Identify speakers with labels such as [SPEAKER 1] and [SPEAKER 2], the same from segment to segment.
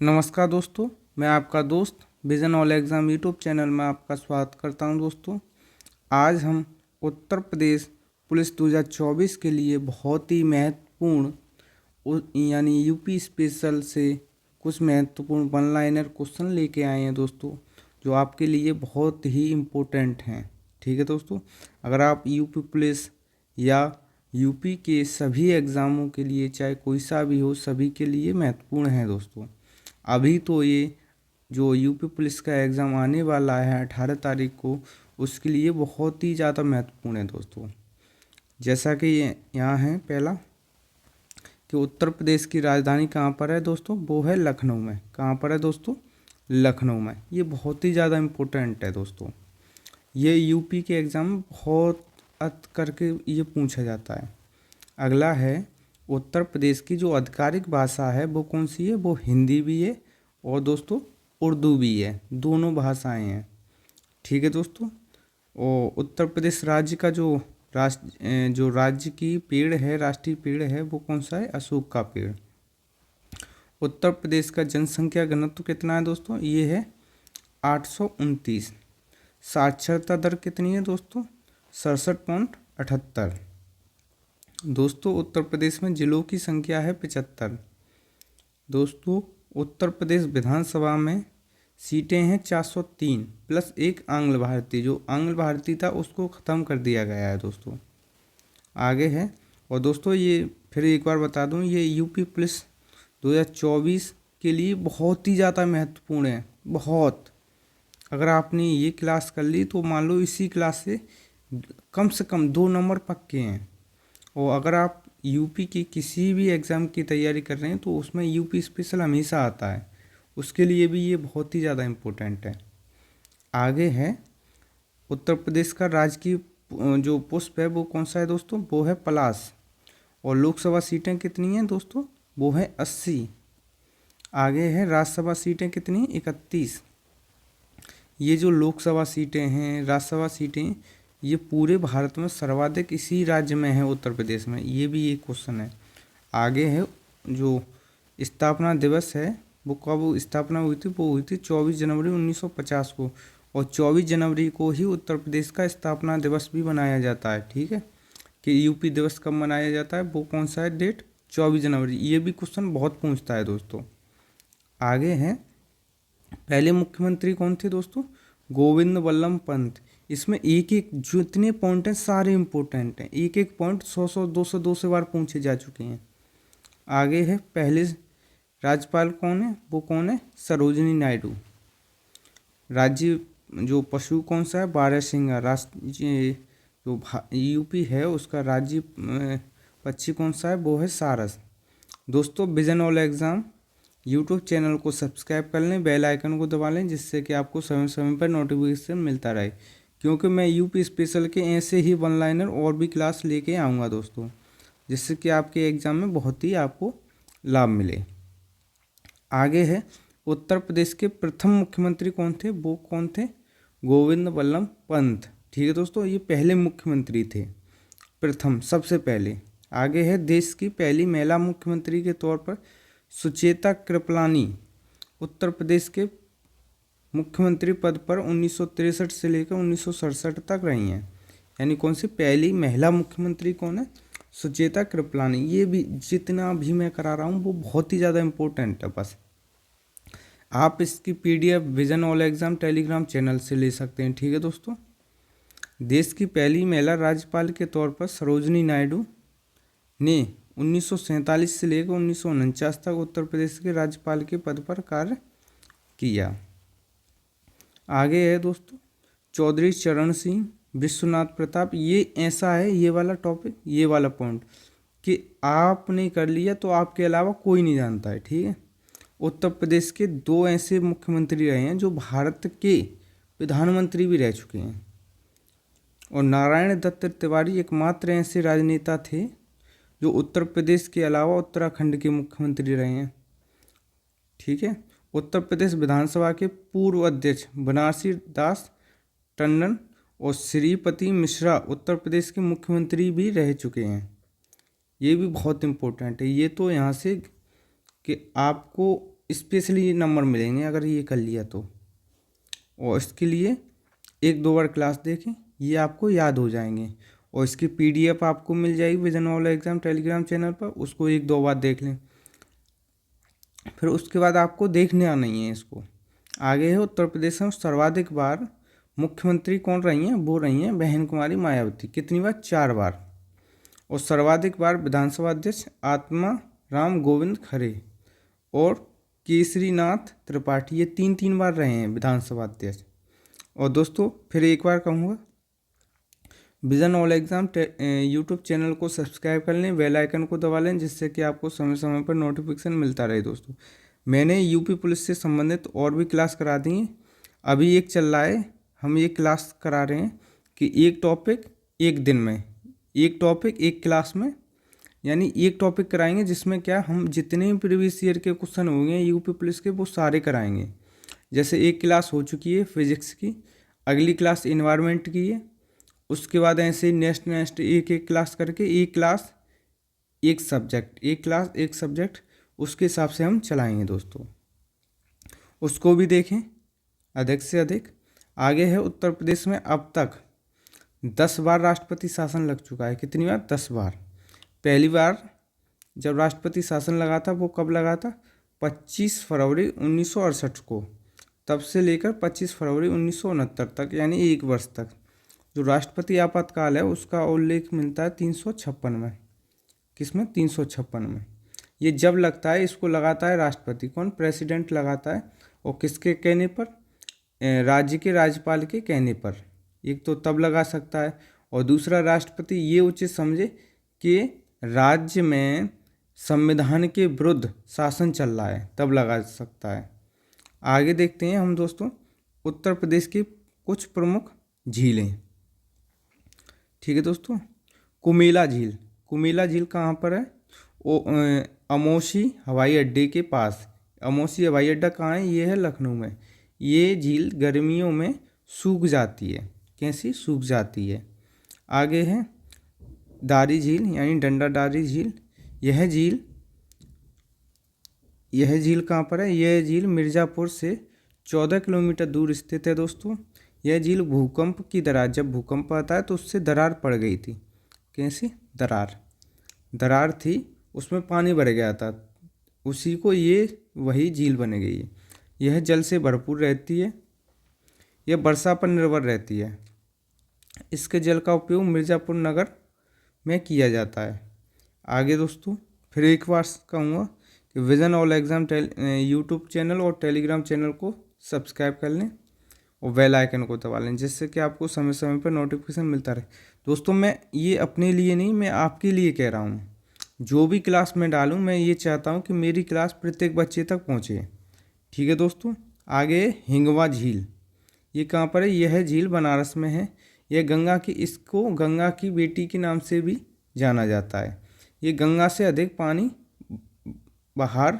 [SPEAKER 1] नमस्कार दोस्तों, मैं आपका दोस्त vision all exam YouTube channel में आपका स्वागत करता हूं। दोस्तों, आज हम उत्तर प्रदेश पुलिस 2024 के लिए बहुत ही महत्वपूर्ण यानी यूपी स्पेशल से कुछ महत्वपूर्ण वन लाइनर क्वेश्चन लेके आए हैं दोस्तों, जो आपके लिए बहुत ही इम्पोर्टेंट हैं। ठीक है दोस्तों, अगर आप यूपी पुलिस या यूपी के सभी एग्ज़ामों के लिए, चाहे कोई सा भी हो, सभी के लिए महत्वपूर्ण है दोस्तों। अभी तो ये जो यूपी पुलिस का एग्ज़ाम आने वाला है 18 तारीख को, उसके लिए बहुत ही ज़्यादा महत्वपूर्ण है दोस्तों। जैसा कि यहाँ है पहला कि उत्तर प्रदेश की राजधानी कहाँ पर है दोस्तों, वो है लखनऊ में। कहाँ पर है दोस्तों, लखनऊ में। ये बहुत ही ज़्यादा इम्पोर्टेंट है दोस्तों। ये यूपी के एग्ज़ाम में बहुत करके ये पूछा जाता है। अगला है, उत्तर प्रदेश की जो आधिकारिक भाषा है वो कौन सी है, वो हिंदी भी है और दोस्तों उर्दू भी है, दोनों भाषाएं हैं। ठीक है दोस्तों। और उत्तर प्रदेश राज्य का जो राज्य की पेड़ है, राष्ट्रीय पेड़ है, वो कौन सा है, अशोक का पेड़। उत्तर प्रदेश का जनसंख्या घनत्व कितना है दोस्तों, ये है 829। साक्षरता दर कितनी है दोस्तों, 67.78। दोस्तों, उत्तर प्रदेश में जिलों की संख्या है 75। दोस्तों, उत्तर प्रदेश विधानसभा में सीटें हैं 403 प्लस एक आंग्ल भारतीय। जो आंग्ल भारतीय था उसको ख़त्म कर दिया गया है दोस्तों। आगे है, और दोस्तों ये फिर एक बार बता दूं, ये यूपी पुलिस 2024 के लिए बहुत ही ज़्यादा महत्वपूर्ण है, बहुत। अगर आपने ये क्लास कर ली तो मान लो इसी क्लास से कम 2 नंबर पक्के हैं। और अगर आप यूपी की किसी भी एग्ज़ाम की तैयारी कर रहे हैं तो उसमें यूपी स्पेशल हमेशा आता है, उसके लिए भी ये बहुत ही ज़्यादा इम्पोर्टेंट है। आगे है, उत्तर प्रदेश का राजकीय जो पुष्प है वो कौन सा है दोस्तों, वो है पलाश। और लोकसभा सीटें कितनी हैं दोस्तों, वो है 80। आगे है, राज्यसभा सीटें कितनी, 31। ये जो लोकसभा सीटें हैं, राज्यसभा सीटें, ये पूरे भारत में सर्वाधिक इसी राज्य में है, उत्तर प्रदेश में। ये भी एक क्वेश्चन है। आगे है, जो स्थापना दिवस है वो कब स्थापना हुई थी, वो हुई थी 24 जनवरी 1950 को। और 24 जनवरी को ही उत्तर प्रदेश का स्थापना दिवस भी मनाया जाता है। ठीक है, कि यूपी दिवस कब मनाया जाता है, वो कौन सा है डेट, 24 जनवरी। ये भी क्वेश्चन बहुत पूछता है दोस्तों। आगे है, पहले मुख्यमंत्री कौन थे दोस्तों, गोविंद वल्लभ पंत। इसमें एक एक जो इतने पॉइंट हैं सारे इंपॉर्टेंट हैं, एक एक पॉइंट 100 200 बार पूछे जा चुके हैं। आगे है, पहले राज्यपाल कौन है, वो कौन है, सरोजिनी नायडू। राज्य जो पशु कौन सा है, बारहसिंगा। राष्ट्रीय जो यूपी है उसका राज्य पक्षी कौन सा है, वो है सारस। दोस्तों, vision all exam YouTube channel को सब्सक्राइब कर लें, बेल आइकन को दबा लें, जिससे कि आपको समय समय पर नोटिफिकेशन मिलता रहे, क्योंकि मैं यूपी स्पेशल के ऐसे ही वन लाइनर और भी क्लास लेके आऊँगा दोस्तों, जिससे कि आपके एग्ज़ाम में बहुत ही आपको लाभ मिले। आगे है, उत्तर प्रदेश के प्रथम मुख्यमंत्री कौन थे, वो कौन थे, गोविंद वल्लभ पंत। ठीक है दोस्तों, ये पहले मुख्यमंत्री थे, प्रथम, सबसे पहले। आगे है, देश की पहली महिला मुख्यमंत्री के तौर पर सुचेता कृपलानी उत्तर प्रदेश के मुख्यमंत्री पद पर 1963 से लेकर 1967 तक रही हैं। यानी कौन सी पहली महिला मुख्यमंत्री कौन है, सुचेता कृपलानी। ये भी जितना भी मैं करा रहा हूँ वो बहुत ही ज़्यादा इम्पोर्टेंट है। बस आप इसकी PDF vision all exam Telegram channel से ले सकते हैं। ठीक है दोस्तों। देश की पहली महिला राज्यपाल के तौर पर सरोजिनी नायडू ने 1947 से लेकर 1949 तक उत्तर प्रदेश के राज्यपाल के पद पर कार्य किया। आगे है दोस्तों, चौधरी चरण सिंह, विश्वनाथ प्रताप। ये ऐसा है, ये वाला टॉपिक, ये वाला पॉइंट कि आपने कर लिया तो आपके अलावा कोई नहीं जानता है। ठीक है, उत्तर प्रदेश के 2 ऐसे मुख्यमंत्री रहे हैं जो भारत के प्रधानमंत्री भी रह चुके हैं। और नारायण दत्त तिवारी एकमात्र ऐसे राजनेता थे जो उत्तर प्रदेश के अलावा उत्तराखंड के मुख्यमंत्री रहे हैं। ठीक है, उत्तर प्रदेश विधानसभा के पूर्व अध्यक्ष बनारसी दास टंडन और श्रीपति मिश्रा उत्तर प्रदेश के मुख्यमंत्री भी रह चुके हैं। ये भी बहुत इम्पोर्टेंट है। ये तो यहाँ से कि आपको स्पेशली नंबर मिलेंगे अगर ये कर लिया तो। और इसके लिए 1-2 बार क्लास देखें, ये आपको याद हो जाएंगे। और इसकी PDF आपको मिल जाएगी vision all exam Telegram channel पर, उसको 1-2 बार देख लें। फिर उसके बाद आपको देखना नहीं है इसको। आगे है उत्तर प्रदेश में सर्वाधिक बार मुख्यमंत्री कौन रही हैं, वो रही हैं बहन कुमारी मायावती। कितनी बार? 4 बार। और सर्वाधिक बार विधानसभा अध्यक्ष आत्मा राम गोविंद खरे और केसरीनाथ त्रिपाठी, ये 3 बार रहे हैं विधानसभा अध्यक्ष। और दोस्तों फिर एक बार कहूँगा, vision all exam YouTube channel को सब्सक्राइब कर लें, बेल आइकन को दबा लें, जिससे कि आपको समय समय पर नोटिफिकेशन मिलता रहे। दोस्तों मैंने यूपी पुलिस से संबंधित और भी क्लास करा दी हैं। अभी एक चल रहा है, हम ये क्लास करा रहे हैं कि एक टॉपिक एक दिन में, एक टॉपिक एक क्लास में, यानी एक टॉपिक कराएंगे जिसमें क्या हम जितने भी प्रीवियस ईयर के क्वेश्चन होंगे यूपी पुलिस के वो सारे कराएंगे। जैसे एक क्लास हो चुकी है फिजिक्स की, अगली क्लास इन्वायरमेंट की है, उसके बाद ऐसे नेक्स्ट एक एक क्लास करके एक क्लास एक सब्जेक्ट, एक क्लास एक सब्जेक्ट, उसके हिसाब से हम चलाएंगे दोस्तों। उसको भी देखें अधिक से अधिक। आगे है उत्तर प्रदेश में अब तक 10 बार राष्ट्रपति शासन लग चुका है। कितनी बार? 10 बार। पहली बार जब राष्ट्रपति शासन लगा था वो कब लगा था? 25 फरवरी 1968 को। तब से लेकर 25 फरवरी 1969 तक, यानी 1 वर्ष तक जो राष्ट्रपति आपातकाल है उसका उल्लेख मिलता है 356 में। किसमें? 356 में। ये जब लगता है, इसको लगाता है राष्ट्रपति। कौन? प्रेसिडेंट लगाता है। और किसके कहने पर? राज्य के राज्यपाल के कहने पर। एक तो तब लगा सकता है, और दूसरा राष्ट्रपति ये उचित समझे कि राज्य में संविधान के विरुद्ध शासन चल रहा है, तब लगा सकता है। आगे देखते हैं हम दोस्तों उत्तर प्रदेश की कुछ प्रमुख झीलें। ठीक है दोस्तों, कुमेला झील। कुमेला झील कहाँ पर है? अमौसी हवाई अड्डे के पास। अमौसी हवाई अड्डा कहाँ है? ये है लखनऊ में। ये झील गर्मियों में सूख जाती है। कैसी? सूख जाती है। आगे है दारी झील, यानी डंडा दारी झील। यह झील कहाँ पर है? यह झील मिर्ज़ापुर से 14 किलोमीटर दूर स्थित है दोस्तों। यह झील भूकंप की दरार, जब भूकंप आता है तो उससे दरार पड़ गई थी। कैसी? दरार थी, उसमें पानी भर गया था, उसी को ये वही झील बन गई है। यह जल से भरपूर रहती है, यह वर्षा पर निर्भर रहती है। इसके जल का उपयोग मिर्ज़ापुर नगर में किया जाता है। आगे दोस्तों फिर एक बार कहूँगा कि vision all exam YouTube channel और टेलीग्राम चैनल को सब्सक्राइब कर लें और बेल आइकन को दबा लें, जिससे कि आपको समय समय पर नोटिफिकेशन मिलता रहे। दोस्तों मैं ये अपने लिए नहीं, मैं आपके लिए कह रहा हूँ। जो भी क्लास में डालूँ मैं ये चाहता हूँ कि मेरी क्लास प्रत्येक बच्चे तक पहुँचे। ठीक है दोस्तों। आगे हिंगवा झील। ये कहाँ पर है? यह झील बनारस में है। यह इसको गंगा की बेटी के नाम से भी जाना जाता है। ये गंगा से अधिक पानी बाहर,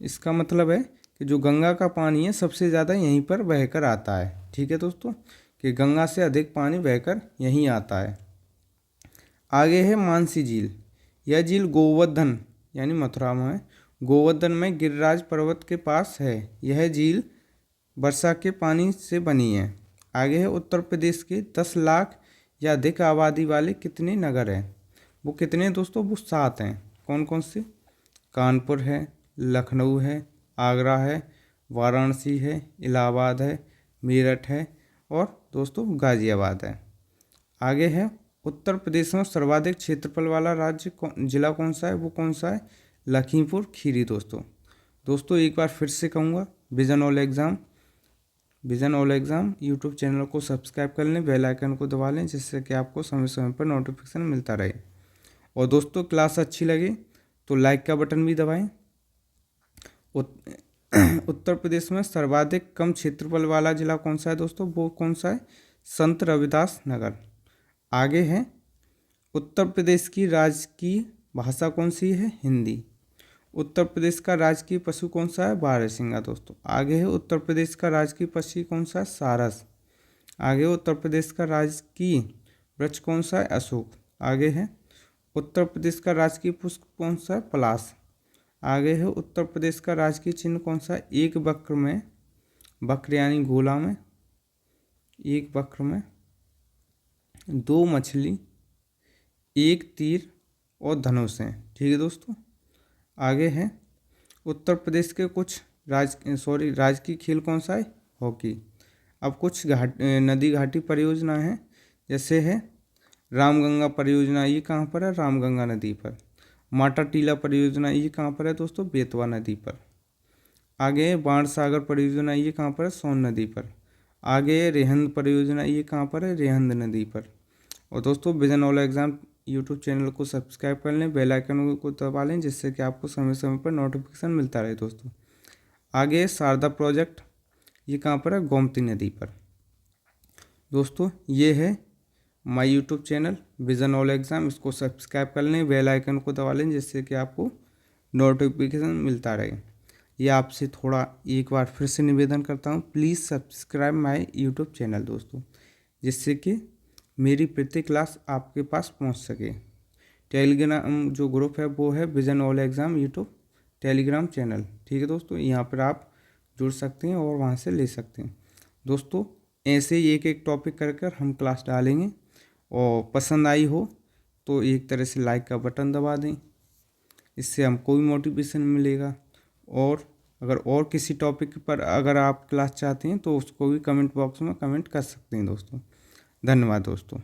[SPEAKER 1] इसका मतलब है कि जो गंगा का पानी है सबसे ज़्यादा यहीं पर बहकर आता है। ठीक है दोस्तों, कि गंगा से अधिक पानी बहकर यहीं आता है। आगे है मानसी झील। यह झील गोवर्धन यानी मथुरा में है। गोवर्धन में गिरिराज पर्वत के पास है। यह झील वर्षा के पानी से बनी है। आगे है उत्तर प्रदेश के 10 लाख या अधिक आबादी वाले कितने नगर हैं? वो कितने हैं दोस्तों? वो 7 हैं। कौन कौन से? कानपुर है, लखनऊ है, आगरा है, वाराणसी है, इलाहाबाद है, मेरठ है और दोस्तों गाज़ियाबाद है। आगे है उत्तर प्रदेश में सर्वाधिक क्षेत्रफल वाला जिला कौन सा है? वो कौन सा है? लखीमपुर खीरी दोस्तों एक बार फिर से कहूँगा, vision all exam YouTube channel को सब्सक्राइब कर लें, बेल आइकन को दबा लें, जिससे कि आपको समय समय पर नोटिफिकेशन मिलता रहे। और दोस्तों क्लास अच्छी लगे तो लाइक का बटन भी दबाएं। उत्तर प्रदेश में सर्वाधिक कम क्षेत्रफल वाला जिला कौन सा है दोस्तों? वो कौन सा है? संत रविदास नगर। आगे है उत्तर प्रदेश की राजकीय भाषा कौन सी है? हिंदी। उत्तर प्रदेश का राजकीय पशु कौन सा है? बारहसिंगा दोस्तों। आगे है उत्तर प्रदेश का राजकीय पक्षी कौन सा है? सारस। आगे उत्तर प्रदेश का राजकीय वृक्ष कौन सा है? अशोक। आगे है उत्तर प्रदेश का राजकीय पुष्प कौन सा है? पलाश। आगे है उत्तर प्रदेश का राजकीय चिन्ह कौन सा है? एक वक्र में, वक्र यानी गोला में, एक वक्र में दो मछली, एक तीर और धनुष हैं। ठीक है दोस्तों। आगे है उत्तर प्रदेश के कुछ राजकीय खेल कौन सा है? हॉकी। अब कुछ नदी घाटी परियोजना है, जैसे है रामगंगा परियोजना, ये कहाँ पर है? रामगंगा नदी पर। माटा टीला परियोजना, ये कहाँ पर है दोस्तों? बेतवा नदी पर। आगे है बाण सागर परियोजना, ये कहाँ पर है? सोन नदी पर। आगे है रेहंद परियोजना, ये कहाँ पर है? रेहंद नदी पर। और दोस्तों vision all exam YouTube channel को सब्सक्राइब कर लें, बेल आइकन को दबा लें, जिससे कि आपको समय समय पर नोटिफिकेशन मिलता रहे दोस्तों। आगे है शारदा प्रोजेक्ट, ये कहाँ पर है? गोमती नदी पर। दोस्तों ये है my YouTube channel vision all exam, इसको सब्सक्राइब कर लें, बेल आइकन को दबा लें, जिससे कि आपको नोटिफिकेशन मिलता रहे। ये आपसे थोड़ा एक बार फिर से निवेदन करता हूँ, please subscribe my YouTube channel दोस्तों, जिससे कि मेरी प्रत्येक क्लास आपके पास पहुंच सके। टेलीग्राम जो ग्रुप है वो है vision all exam YouTube Telegram channel. ठीक है दोस्तों, यहाँ पर आप जुड़ सकते हैं और वहाँ से ले सकते हैं दोस्तों। ऐसे ही एक एक टॉपिक कर कर हम क्लास डालेंगे, और पसंद आई हो तो एक तरह से लाइक का बटन दबा दें, इससे हमको भी मोटिवेशन मिलेगा। और अगर और किसी टॉपिक पर अगर आप क्लास चाहते हैं तो उसको भी कमेंट बॉक्स में कमेंट कर सकते हैं दोस्तों। धन्यवाद दोस्तों।